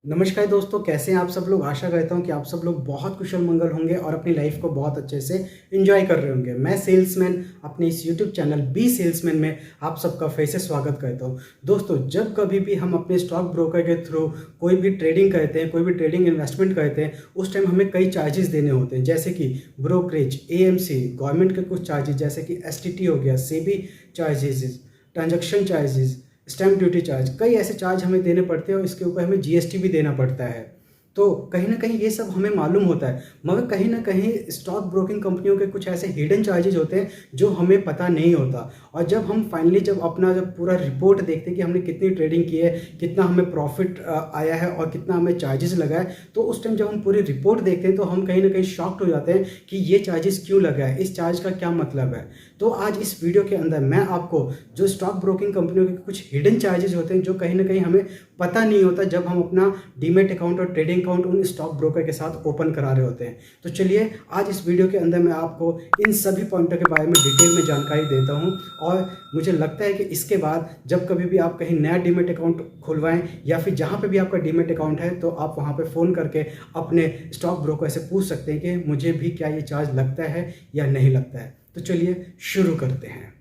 नमस्कार दोस्तों, कैसे हैं आप सब लोग। आशा करता हूं कि आप सब लोग बहुत कुशल मंगल होंगे और अपनी लाइफ को बहुत अच्छे से एंजॉय कर रहे होंगे। मैं सेल्समैन अपने इस यूट्यूब चैनल बी सेल्समैन में आप सबका फिर से स्वागत करता हूं। दोस्तों, जब कभी भी हम अपने स्टॉक ब्रोकर के थ्रू कोई भी ट्रेडिंग करते हैं, कोई भी ट्रेडिंग इन्वेस्टमेंट करते हैं, उस टाइम हमें कई चार्जेस देने होते हैं, जैसे कि ब्रोकरेज, एएमसी, गवर्नमेंट के कुछ चार्जेस जैसे कि एसटीटी हो गया, SEBI charges, transaction charges, stamp duty charge, कई ऐसे चार्ज हमें देने पड़ते हैं और इसके ऊपर हमें जीएसटी भी देना पड़ता है। तो कहीं ना कहीं ये सब हमें मालूम होता है, मगर कहीं ना कहीं स्टॉक ब्रोकिंग कंपनियों के कुछ ऐसे हिडन चार्जेज होते हैं जो हमें पता नहीं होता। और जब हम फाइनली जब पूरा रिपोर्ट देखते हैं कि हमने कितनी ट्रेडिंग की है, कितना हमें प्रॉफिट आया है और कितना हमें चार्जेस लगा है, तो उस टाइम जब हम पूरी रिपोर्ट देखते हैं तो हम कहीं ना कहीं शॉक्ड हो जाते हैं कि ये चार्जेस क्यों लगा है, इस चार्ज का क्या मतलब है। तो आज इस वीडियो के अंदर मैं आपको जो स्टॉक ब्रोकिंग कंपनियों के कुछ हिडन चार्जेस होते हैं जो कहीं ना कहीं हमें पता नहीं होता जब हम अपना डीमेट अकाउंट और ट्रेडिंग अकाउंट उन स्टॉक ब्रोकर के साथ ओपन करा रहे होते हैं। तो चलिए आज इस वीडियो के अंदर मैं आपको इन सभी पॉइंटों के बारे में डिटेल में जानकारी देता हूं। और मुझे लगता है कि इसके बाद जब कभी भी आप कहीं नया डीमेट अकाउंट खुलवाएं या फिर जहां पे भी आपका डीमेट अकाउंट है, तो आप वहां पे फ़ोन करके अपने स्टॉक ब्रोकर से पूछ सकते हैं कि मुझे भी क्या ये चार्ज लगता है या नहीं लगता है। तो चलिए शुरू करते हैं।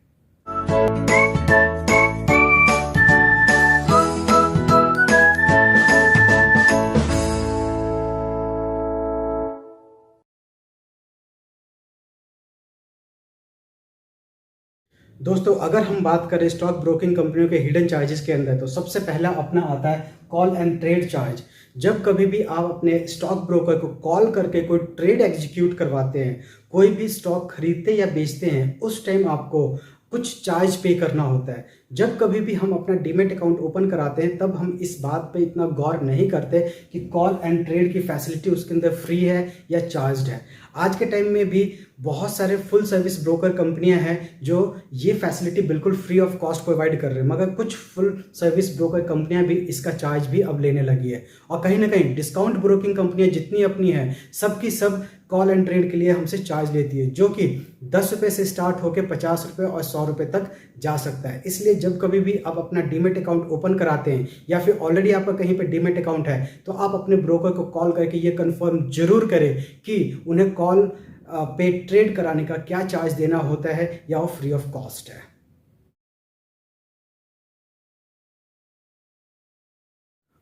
दोस्तों, अगर हम बात करें स्टॉक ब्रोकिंग कंपनियों के हिडन चार्जेस के अंदर, तो सबसे पहला अपना आता है कॉल एंड ट्रेड चार्ज। जब कभी भी आप अपने स्टॉक ब्रोकर को कॉल करके कोई ट्रेड एग्जीक्यूट करवाते हैं, कोई भी स्टॉक खरीदते या बेचते हैं, उस टाइम आपको कुछ चार्ज पे करना होता है। जब कभी भी हम अपना डीमेट अकाउंट ओपन कराते हैं तब हम इस बात पे इतना गौर नहीं करते कि कॉल एंड ट्रेड की फैसिलिटी उसके अंदर फ्री है या चार्ज्ड है। आज के टाइम में भी बहुत सारे फुल सर्विस ब्रोकर कंपनियां हैं जो ये फैसिलिटी बिल्कुल फ्री ऑफ कॉस्ट प्रोवाइड कर रहे हैं, मगर कुछ फुल सर्विस ब्रोकर कंपनियां भी इसका चार्ज भी अब लेने लगी है। और कहीं ना कहीं डिस्काउंट ब्रोकिंग कंपनियां जितनी अपनी हैं, सबकी सब कॉल एंड ट्रेड के लिए हमसे चार्ज लेती है, जो कि 10 रुपये से स्टार्ट होकर 50 रुपये और 100 रुपये तक जा सकता है। इसलिए जब कभी भी आप अपना डीमेट अकाउंट ओपन कराते हैं या फिर ऑलरेडी आपका कहीं पे डीमेट अकाउंट है, तो आप अपने ब्रोकर को कॉल करके ये कंफर्म जरूर करें कि उन्हें कॉल पे ट्रेड कराने का क्या चार्ज देना होता है या वो फ्री ऑफ कॉस्ट है।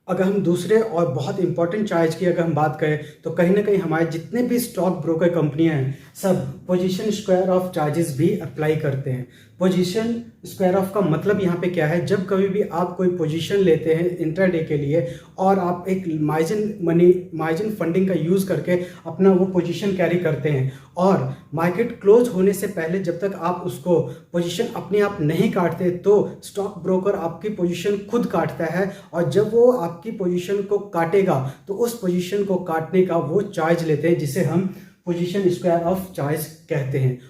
अगर हम दूसरे और बहुत इंपॉर्टेंट चार्ज की अगर हम बात करें, तो कहीं ना कहीं हमारे जितने भी स्टॉक ब्रोकर कंपनियां हैं, सब पोजीशन स्क्वायर ऑफ चार्जेस भी अप्लाई करते हैं। पोजीशन स्क्वायर ऑफ का मतलब यहाँ पे क्या है, जब कभी भी आप कोई पोजीशन लेते हैं इंट्राडे के लिए और आप एक मार्जिन फंडिंग का यूज़ करके अपना वो पोजीशन कैरी करते हैं, और मार्केट क्लोज होने से पहले जब तक आप उसको पोजीशन अपने आप नहीं काटते, तो स्टॉक ब्रोकर आपकी पोजीशन खुद काटता है। और जब वो आपकी पोजीशन को काटेगा तो उस पोजीशन को काटने का वो चार्ज लेते हैं, जिसे हम पोजीशन स्क्वायर ऑफ चार्ज कहते हैं।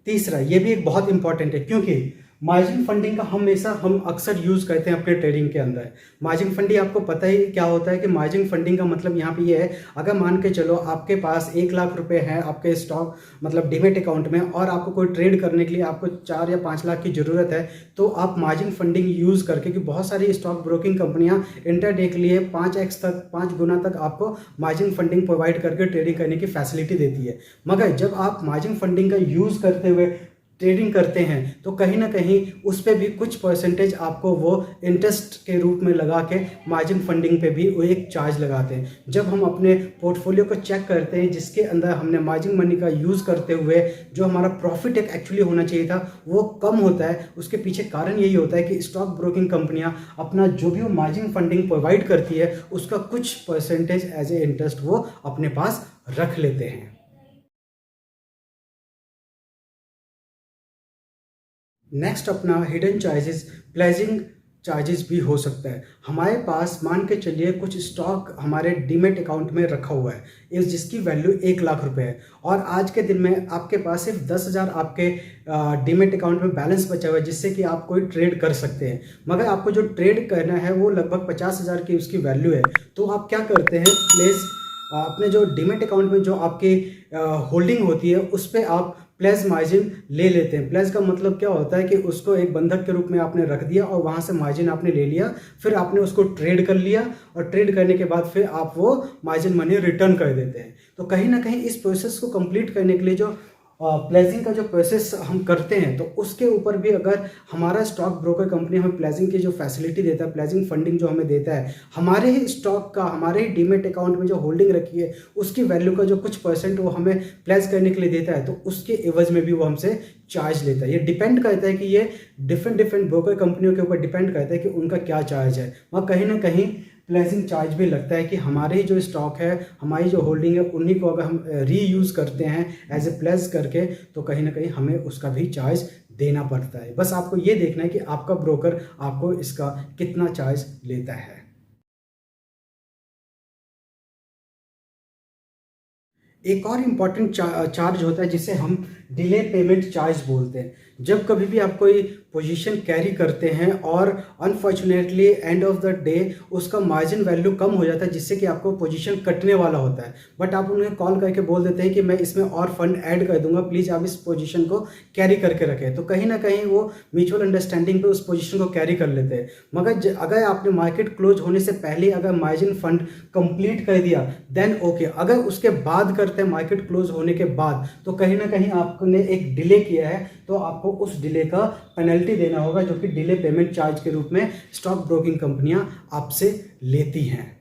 तीसरा, ये भी एक बहुत इंपॉर्टेंट है, क्योंकि मार्जिन फंडिंग का हम अक्सर यूज़ करते हैं अपने ट्रेडिंग के अंदर। मार्जिन फंडिंग आपको पता ही क्या होता है कि मार्जिन फंडिंग का मतलब यहाँ पे ये है, अगर मान के चलो आपके पास 1 लाख रुपए है आपके स्टॉक मतलब डीमेट अकाउंट में, और आपको कोई ट्रेड करने के लिए आपको 4 या 5 लाख की ज़रूरत है, तो आप मार्जिन फंडिंग यूज़ करके, कि बहुत सारी स्टॉक ब्रोकिंग कंपनियाँ इंटरडे के लिए 5x तक 5 गुना तक आपको मार्जिन फंडिंग प्रोवाइड करके ट्रेडिंग करने की फैसिलिटी देती है। मगर जब आप मार्जिन फंडिंग का यूज़ करते हुए ट्रेडिंग करते हैं, तो कहीं ना कहीं उस पर भी कुछ परसेंटेज आपको वो इंटरेस्ट के रूप में लगा के मार्जिन फंडिंग पे भी वो एक चार्ज लगाते हैं। जब हम अपने पोर्टफोलियो को चेक करते हैं जिसके अंदर हमने मार्जिन मनी का यूज़ करते हुए जो हमारा प्रॉफिट एक एक्चुअली होना चाहिए था वो कम होता है, उसके पीछे कारण यही होता है कि स्टॉक ब्रोकिंग कंपनियाँ अपना जो भी वो मार्जिन फंडिंग प्रोवाइड करती है उसका कुछ परसेंटेज एज ए इंटरेस्ट वो अपने पास रख लेते हैं। नेक्स्ट अपना हिडन चार्जेस प्लेजिंग चार्जेस भी हो सकता है। हमारे पास मान के चलिए कुछ स्टॉक हमारे डीमेट अकाउंट में रखा हुआ है, इस जिसकी वैल्यू 1 लाख रुपए है, और आज के दिन में आपके पास सिर्फ 10,000 आपके डीमेट अकाउंट में बैलेंस बचा हुआ है, जिससे कि आप कोई ट्रेड कर सकते हैं। मगर आपको जो ट्रेड करना है वो लगभग 50,000 की उसकी वैल्यू है। तो आप क्या करते हैं, प्लेस अपने जो डीमेट अकाउंट में जो आपकी होल्डिंग होती है उस पर आप प्लेज मार्जिन ले लेते हैं। प्लेज का मतलब क्या होता है कि उसको एक बंधक के रूप में आपने रख दिया और वहाँ से मार्जिन आपने ले लिया, फिर आपने उसको ट्रेड कर लिया और ट्रेड करने के बाद फिर आप वो मार्जिन मनी रिटर्न कर देते हैं। तो कहीं ना कहीं इस प्रोसेस को कंप्लीट करने के लिए जो प्लेजिंग का जो प्रोसेस हम करते हैं, तो उसके ऊपर भी अगर हमारा स्टॉक ब्रोकर कंपनी हमें प्लेजिंग की जो फैसिलिटी देता है, प्लेजिंग फंडिंग जो हमें देता है, हमारे ही स्टॉक का, हमारे ही डीमेट अकाउंट में जो होल्डिंग रखी है उसकी वैल्यू का जो कुछ परसेंट वो हमें प्लेज करने के लिए देता है, तो उसके एवज में भी वो हमसे चार्ज लेता है। ये डिपेंड करता है कि ये डिफरेंट ब्रोकर कंपनियों के ऊपर डिपेंड करता है कि उनका क्या चार्ज है। वहाँ कहीं ना कहीं प्लेजिंग चार्ज भी लगता है कि हमारे ही जो स्टॉक है, हमारी जो होल्डिंग है, उन्हीं को अगर हम रीयूज़ करते हैं एज ए प्लेज करके, तो कहीं ना कहीं हमें उसका भी चार्ज देना पड़ता है। बस आपको ये देखना है कि आपका ब्रोकर आपको इसका कितना चार्ज लेता है। एक और इम्पॉर्टेंट चार्ज होता है जिसे हम डिले पेमेंट चार्ज बोलते हैं। जब कभी भी आप कोई पोजीशन कैरी करते हैं और unfortunately end of the day उसका मार्जिन वैल्यू कम हो जाता है, जिससे कि आपको पोजीशन कटने वाला होता है, बट आप उन्हें कॉल करके बोल देते हैं कि मैं इसमें और फंड ऐड कर दूंगा, प्लीज़ आप इस पोजीशन को कैरी करके रखें। तो कहीं ना कहीं वो म्यूचुअल अंडरस्टैंडिंग पे उस पोजीशन को कैरी कर लेते हैं। मगर अगर आपने मार्केट क्लोज होने से पहले अगर मार्जिन फंड कंप्लीट कर दिया देन ओके। अगर उसके बाद करते हैं मार्केट क्लोज होने के बाद, तो कहीं ना कहीं आपने एक डिले किया है, तो आपको उस डिले का पेनल्टी देना होगा, जो कि डिले पेमेंट चार्ज के रूप में स्टॉक ब्रोकिंग कंपनियां आपसे लेती हैं।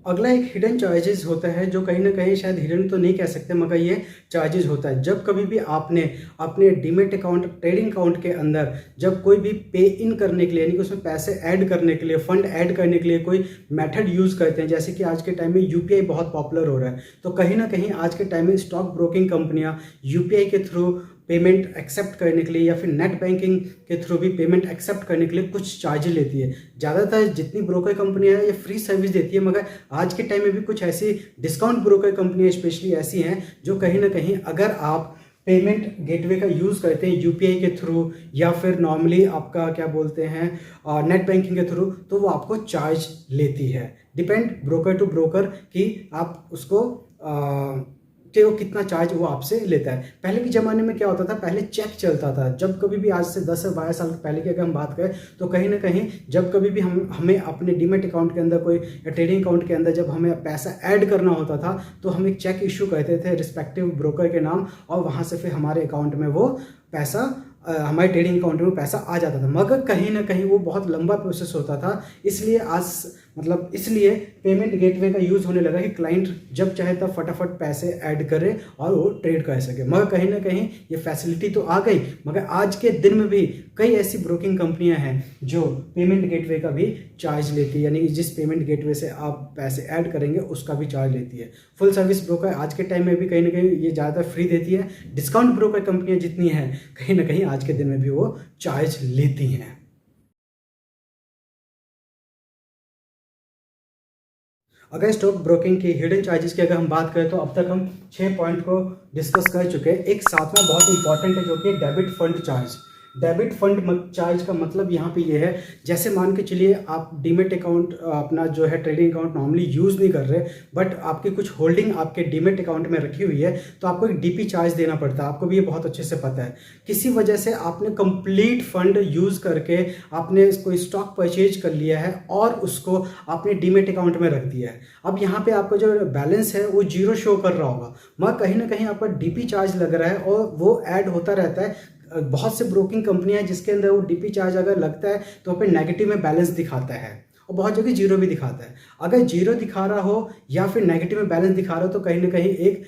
अगला एक हिडन चार्जेस होता है, जो कहीं ना कहीं शायद हिडन तो नहीं कह सकते, मगर ये चार्जेस होता है। जब कभी भी आपने अपने डीमेट अकाउंट, ट्रेडिंग अकाउंट के अंदर जब कोई भी पे इन करने के लिए, यानी कि उसमें पैसे ऐड करने के लिए, फंड ऐड करने के लिए कोई मेथड यूज़ करते हैं, जैसे कि आज के टाइम में यूपीआई बहुत पॉपुलर हो रहा है, तो कहीं ना कहीं आज के टाइम में स्टॉक ब्रोकिंग कंपनियां यूपीआई के थ्रू पेमेंट एक्सेप्ट करने के लिए या फिर नेट बैंकिंग के थ्रू भी पेमेंट एक्सेप्ट करने के लिए कुछ चार्ज लेती है। ज़्यादातर जितनी ब्रोकर कंपनियां हैं ये फ्री सर्विस देती है, मगर आज के टाइम में भी कुछ ऐसी डिस्काउंट ब्रोकर कंपनियां स्पेशली ऐसी हैं जो कहीं ना कहीं अगर आप पेमेंट गेटवे का यूज़ करते हैं यूपीआई के थ्रू या फिर नॉर्मली आपका क्या बोलते हैं नेट बैंकिंग के थ्रू, तो वो आपको चार्ज लेती है। डिपेंड ब्रोकर टू ब्रोकर कि आप उसको कि वो कितना चार्ज वो आपसे लेता है। पहले के ज़माने में क्या होता था, पहले चेक चलता था। जब कभी भी, आज से 10 से 12 साल पहले की अगर हम बात करें, तो कहीं ना कहीं जब कभी भी हमें अपने डीमेट अकाउंट के अंदर कोई या ट्रेडिंग अकाउंट के अंदर जब हमें पैसा ऐड करना होता था, तो हम एक चेक इशू करते थे रिस्पेक्टिव ब्रोकर के नाम, और वहाँ से फिर हमारे अकाउंट में वो पैसा हमारे ट्रेडिंग अकाउंट में पैसा आ जाता था। मगर कहीं ना कहीं वो बहुत लंबा प्रोसेस होता था, इसलिए पेमेंट गेटवे का यूज़ होने लगा कि क्लाइंट जब चाहे तब फटाफट पैसे ऐड करे और वो ट्रेड कर सके। मगर कहीं ना कहीं ये फैसिलिटी तो आ गई, मगर आज के दिन में भी कई ऐसी ब्रोकिंग कंपनियां हैं जो पेमेंट गेटवे का भी चार्ज लेती है, यानी कि जिस पेमेंट गेटवे से आप पैसे ऐड करेंगे उसका भी चार्ज लेती है। फुल सर्विस ब्रोकर आज के टाइम में भी कहीं ना कहीं ये ज़्यादातर फ्री देती है। डिस्काउंट ब्रोकर कंपनियां जितनी हैं, कहीं ना कहीं आज के दिन में भी वो चार्ज लेती हैं। अगर स्टॉक ब्रोकिंग की हिडन चार्जेस की अगर हम बात करें, तो अब तक हम 6 पॉइंट को डिस्कस कर चुके हैं। एक सातवां बहुत इंपॉर्टेंट है, जो कि debit fund charge. Debit fund charge का मतलब यहाँ पे ये है, जैसे मान के चलिए आप डीमेट अकाउंट अपना जो है ट्रेडिंग अकाउंट नॉर्मली यूज़ नहीं कर रहे, बट आपकी कुछ होल्डिंग आपके डीमेट अकाउंट में रखी हुई है, तो आपको एक डीपी चार्ज देना पड़ता है। आपको भी ये बहुत अच्छे से पता है। किसी वजह से आपने कंप्लीट फंड यूज़ करके आपने कोई स्टॉक परचेज कर लिया है और उसको आपने डीमेट अकाउंट में रख दिया है। अब यहाँ पे आपका जो बैलेंस है वो जीरो शो कर रहा होगा, मगर कहीं ना कहीं आपका डीपी चार्ज लग रहा है और वो ऐड होता रहता है। बहुत से ब्रोकिंग कंपनियां हैं जिसके अंदर वो डीपी चार्ज अगर लगता है तो वहाँ पे नेगेटिव में बैलेंस दिखाता है, और बहुत जगह जीरो भी दिखाता है। अगर जीरो दिखा रहा हो या फिर नेगेटिव में बैलेंस दिखा रहा हो, तो कहीं ना कहीं एक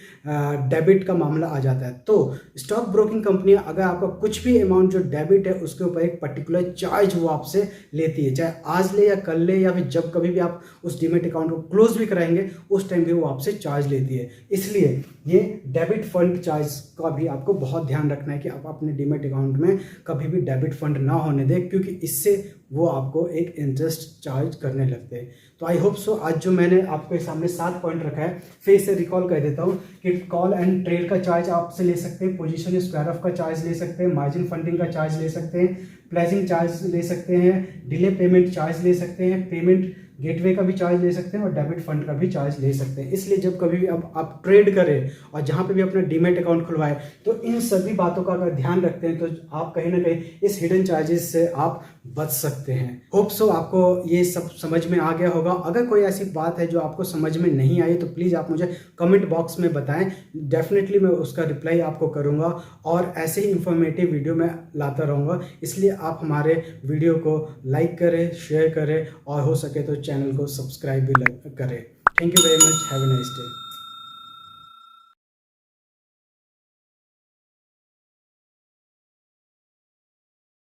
डेबिट का मामला आ जाता है। तो स्टॉक ब्रोकिंग कंपनियां अगर आपका कुछ भी अमाउंट जो डेबिट है उसके ऊपर एक पर्टिकुलर चार्ज वो आपसे लेती है, चाहे आज ले या कल ले या फिर जब कभी भी आप उस डीमेट अकाउंट को क्लोज भी कराएंगे उस टाइम भी वो आपसे चार्ज लेती है। इसलिए ये डेबिट फंड चार्ज का भी आपको बहुत ध्यान रखना है कि आप अपने डीमेट अकाउंट में कभी भी डेबिट फंड ना होने दें, क्योंकि इससे वो आपको एक इंटरेस्ट चार्ज करने लगते हैं। तो आई होप सो आज जो मैंने आपके सामने 7 पॉइंट रखा है, फिर इसे रिकॉल कर देता हूँ कि कॉल एंड ट्रेड का चार्ज आपसे ले सकते हैं, पोजीशन स्क्वायर ऑफ का चार्ज ले सकते हैं, मार्जिन फंडिंग का चार्ज ले सकते हैं, प्लेजिंग चार्ज ले सकते हैं, डिले पेमेंट चार्ज ले सकते हैं, पेमेंट गेटवे का भी चार्ज ले सकते हैं और डेबिट फंड का भी चार्ज ले सकते हैं। इसलिए जब कभी भी अब आप ट्रेड करें और जहाँ पे भी अपना डीमैट अकाउंट खुलवाएं तो इन सभी बातों का अगर ध्यान रखते हैं तो आप कहीं ना कहीं इस हिडन चार्जेस से आप बच सकते हैं। होप सो आपको ये सब समझ में आ गया होगा। अगर कोई ऐसी बात है जो आपको समझ में नहीं आई तो प्लीज़ आप मुझे कमेंट बॉक्स में बताएं, डेफिनेटली मैं उसका रिप्लाई आपको करूंगा और ऐसे ही इंफॉर्मेटिव वीडियो मैं लाता रहूँगा। इसलिए आप हमारे वीडियो को लाइक करें, शेयर करें और हो सके तो चैनल को सब्सक्राइब भी करें। Thank you very much, have a nice day.